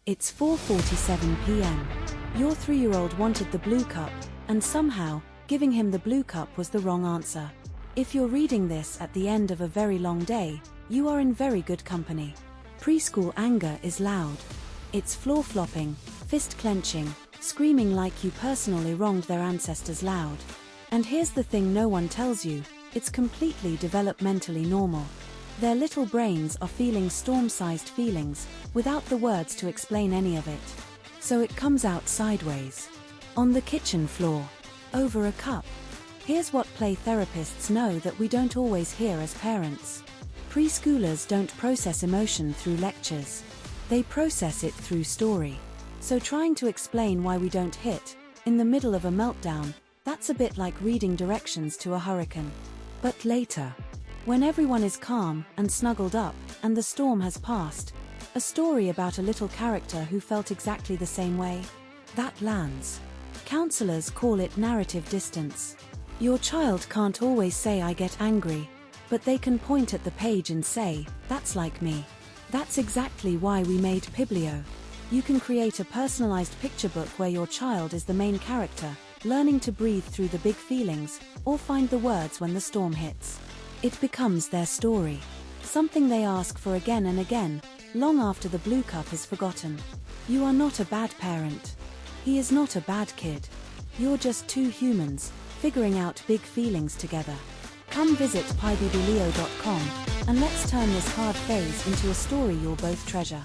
It's 4:47 p.m. Your 3-year-old wanted the blue cup, and somehow, giving him the blue cup was the wrong answer. If you're reading this at the end of a very long day, you are in very good company. Preschool anger is loud. It's floor-flopping, fist-clenching, screaming like you personally wronged their ancestors loud. And here's the thing no one tells you, it's completely developmentally normal. Their little brains are feeling storm-sized feelings, without the words to explain any of it. So it comes out sideways. On the kitchen floor. Over a cup. Here's what play therapists know that we don't always hear as parents. Preschoolers don't process emotion through lectures. They process it through story. So trying to explain why we don't hit, in the middle of a meltdown, that's a bit like reading directions to a hurricane. But later, when everyone is calm and snuggled up, and the storm has passed, a story about a little character who felt exactly the same way, that lands. Counselors call it narrative distance. Your child can't always say I get angry, but they can point at the page and say, that's like me. That's exactly why we made Pibblio. You can create a personalized picture book where your child is the main character, learning to breathe through the big feelings, or find the words when the storm hits. It becomes their story. Something they ask for again and again, long after the blue cup is forgotten. You are not a bad parent. He is not a bad kid. You're just two humans, figuring out big feelings together. Come visit pibblio.com, and let's turn this hard phase into a story you'll both treasure.